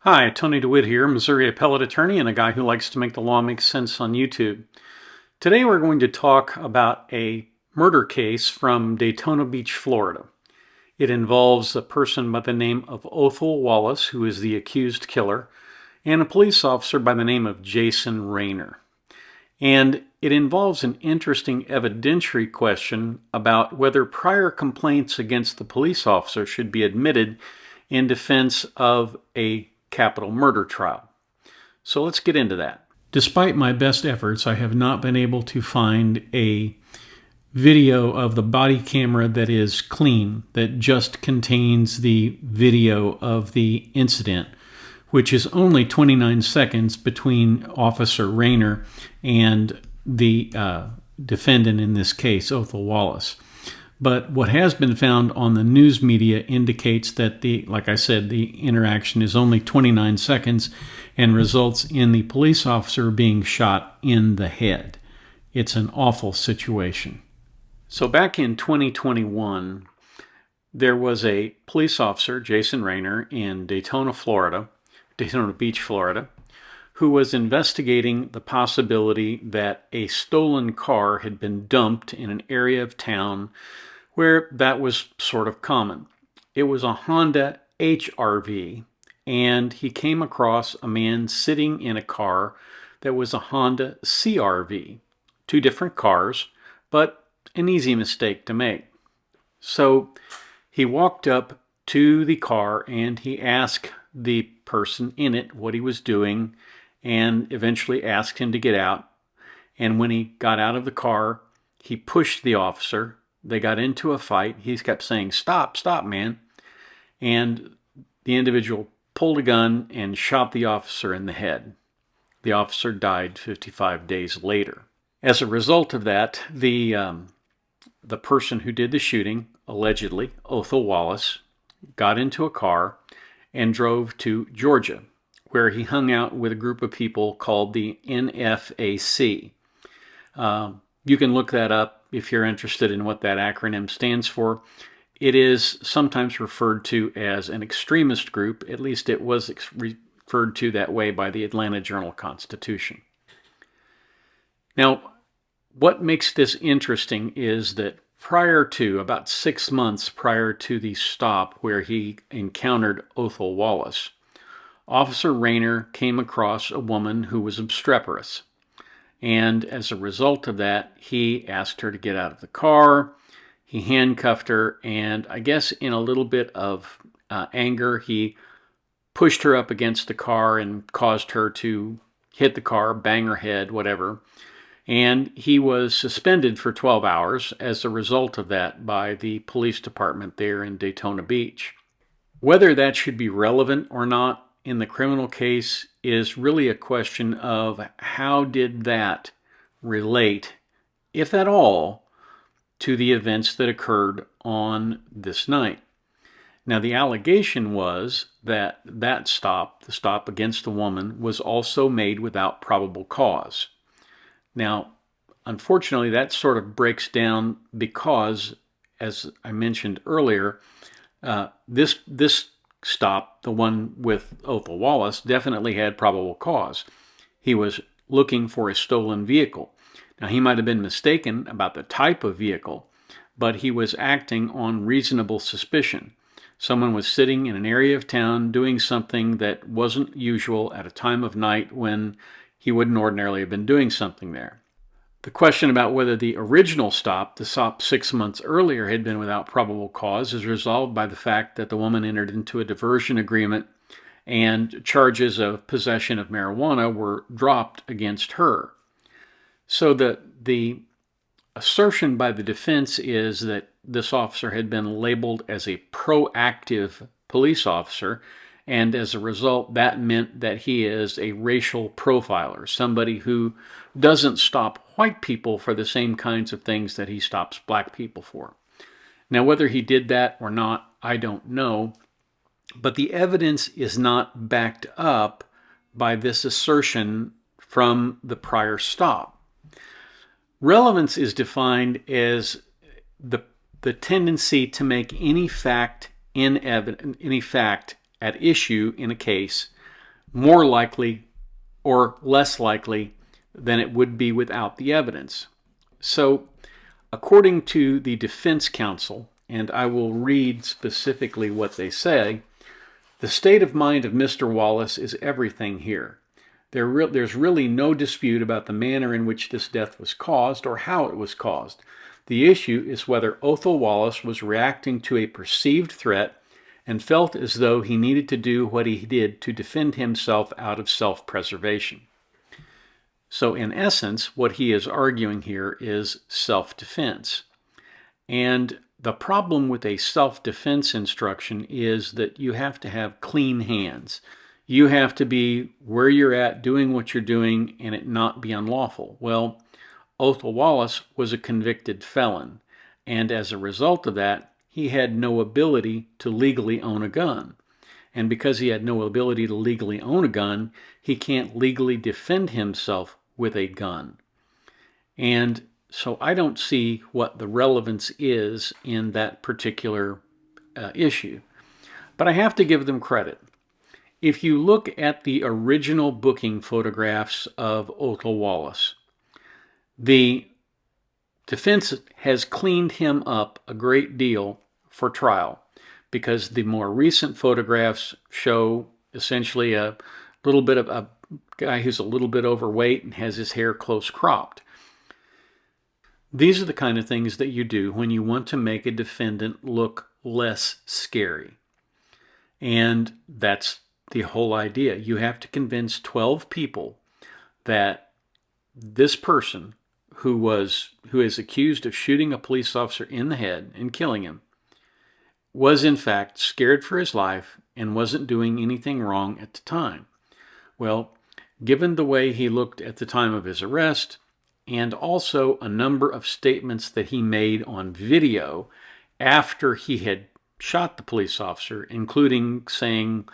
Hi, Tony DeWitt here, Missouri appellate attorney and a guy who likes to make the law make sense on YouTube. Today we're going to talk about a murder case from Daytona Beach, Florida. It involves a person by the name of Othel Wallace, who is the accused killer, and a police officer by the name of Jason Rayner. And it involves an interesting evidentiary question about whether prior complaints against the police officer should be admitted in defense of a capital murder trial. So let's get into that. Despite my best efforts, I have not been able to find a video of the body camera that is clean, that just contains the video of the incident, which is only 29 seconds between Officer Rayner and the defendant in this case, Othel Wallace. But what has been found on the news media indicates that like I said, the interaction is only 29 seconds and results in the police officer being shot in the head. It's an awful situation. So back in 2021, there was a police officer, Jason Rayner, in Daytona Beach, Florida, who was investigating the possibility that a stolen car had been dumped in an area of town where that was sort of common. It was a Honda HR-V, and he came across a man sitting in a car that was a Honda CR-V. Two different cars, but an easy mistake to make. So he walked up to the car and he asked the person in it what he was doing, and eventually asked him to get out. And when he got out of the car, he pushed the officer. They got into a fight. He kept saying, "Stop, stop, man." And the individual pulled a gun and shot the officer in the head. The officer died 55 days later. As a result of that, the person who did the shooting, allegedly, Othel Wallace, got into a car and drove to Georgia, where he hung out with a group of people called the NFAC. You can look that up if you're interested in what that acronym stands for. It is sometimes referred to as an extremist group. At least it was referred to that way by the Atlanta Journal-Constitution. Now, what makes this interesting is that about 6 months prior to the stop where he encountered Othel Wallace, Officer Rayner came across a woman who was obstreperous. And as a result of that, he asked her to get out of the car. He handcuffed her, and I guess in a little bit of anger, he pushed her up against the car and caused her to hit the car, bang her head, whatever. And he was suspended for 12 hours as a result of that by the police department there in Daytona Beach. Whether that should be relevant or not in the criminal case is really a question of how did that relate, if at all, to the events that occurred on this night. Now, the allegation was that the stop against the woman, was also made without probable cause. Now, unfortunately, that sort of breaks down because, as I mentioned earlier, this stop, the one with Othel Wallace, definitely had probable cause. He was looking for a stolen vehicle. Now, he might have been mistaken about the type of vehicle, but he was acting on reasonable suspicion. Someone was sitting in an area of town doing something that wasn't usual at a time of night when he wouldn't ordinarily have been doing something there. The question about whether the original stop, the stop 6 months earlier, had been without probable cause is resolved by the fact that the woman entered into a diversion agreement and charges of possession of marijuana were dropped against her. So the assertion by the defense is that this officer had been labeled as a proactive police officer, and as a result, that meant that he is a racial profiler, somebody who doesn't stop white people for the same kinds of things that he stops black people for. Now, whether he did that or not, I don't know, but the evidence is not backed up by this assertion from the prior stop. Relevance is defined as the tendency to make any fact at issue in a case more likely or less likely than it would be without the evidence. So, according to the defense counsel, and I will read specifically what they say, the state of mind of Mr. Wallace is everything here. There's really no dispute about the manner in which this death was caused or how it was caused. The issue is whether Othel Wallace was reacting to a perceived threat and felt as though he needed to do what he did to defend himself out of self-preservation. So in essence, what he is arguing here is self-defense. And the problem with a self-defense instruction is that you have to have clean hands. You have to be where you're at doing what you're doing and it not be unlawful. Well, Othel Wallace was a convicted felon, and as a result of that, he had no ability to legally own a gun. And because he had no ability to legally own a gun, he can't legally defend himself with a gun. And so I don't see what the relevance is in that particular issue. But I have to give them credit. If you look at the original booking photographs of Othel Wallace, the defense has cleaned him up a great deal for trial because the more recent photographs show essentially a little bit of a guy who's a little bit overweight and has his hair close cropped. These are the kind of things that you do when you want to make a defendant look less scary. And that's the whole idea. You have to convince 12 people that this person who is accused of shooting a police officer in the head and killing him was in fact scared for his life and wasn't doing anything wrong at the time. Well, given the way he looked at the time of his arrest, and also a number of statements that he made on video after he had shot the police officer, including saying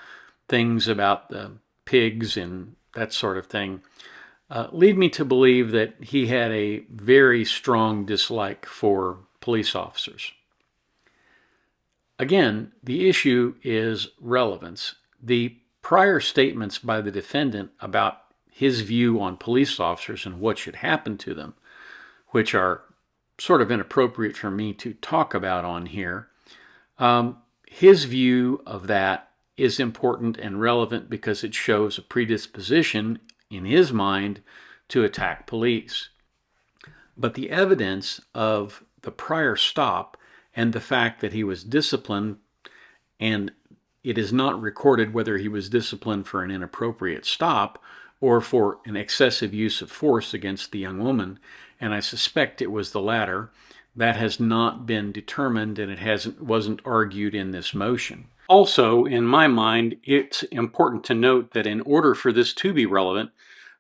things about the pigs and that sort of thing, lead me to believe that he had a very strong dislike for police officers. Again, the issue is relevance. The prior statements by the defendant about his view on police officers and what should happen to them, which are sort of inappropriate for me to talk about on here, his view of that is important and relevant because it shows a predisposition in his mind to attack police. But the evidence of the prior stop and the fact that he was disciplined, and it is not recorded whether he was disciplined for an inappropriate stop or for an excessive use of force against the young woman, and I suspect it was the latter. That has not been determined, and it wasn't argued in this motion. Also, in my mind, it's important to note that in order for this to be relevant,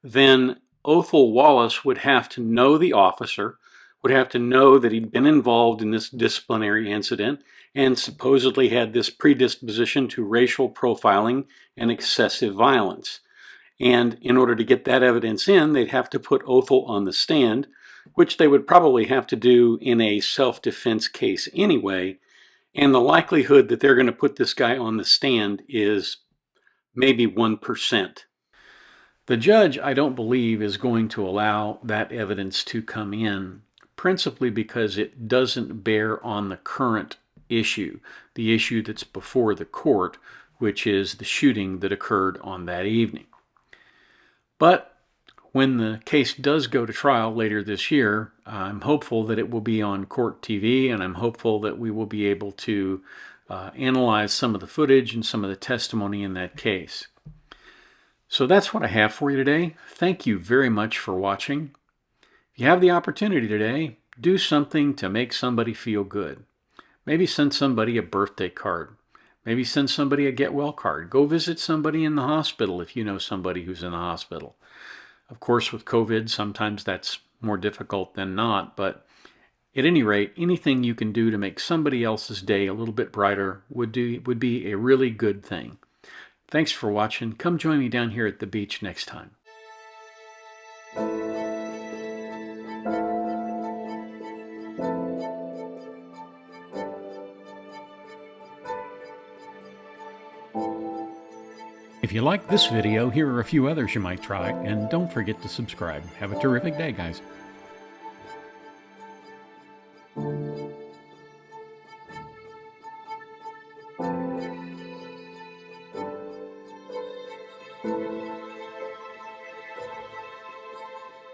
then Othel Wallace would have to know the officer, would have to know that he'd been involved in this disciplinary incident, and supposedly had this predisposition to racial profiling and excessive violence. And in order to get that evidence in, they'd have to put Othel on the stand, which they would probably have to do in a self-defense case anyway. And the likelihood that they're going to put this guy on the stand is maybe 1%. The judge, I don't believe, is going to allow that evidence to come in, principally because it doesn't bear on the current issue, the issue that's before the court, which is the shooting that occurred on that evening. But when the case does go to trial later this year, I'm hopeful that it will be on court TV, and I'm hopeful that we will be able to analyze some of the footage and some of the testimony in that case. So that's what I have for you today. Thank you very much for watching. If you have the opportunity today, do something to make somebody feel good. Maybe send somebody a birthday card. Maybe send somebody a get well card. Go visit somebody in the hospital if you know somebody who's in the hospital. Of course, with COVID, sometimes that's more difficult than not, but at any rate, anything you can do to make somebody else's day a little bit brighter would be a really good thing. Thanks for watching. Come join me down here at the beach next time. If If you like this video, here are a few others you might try, and don't forget to subscribe. Have a terrific day, guys.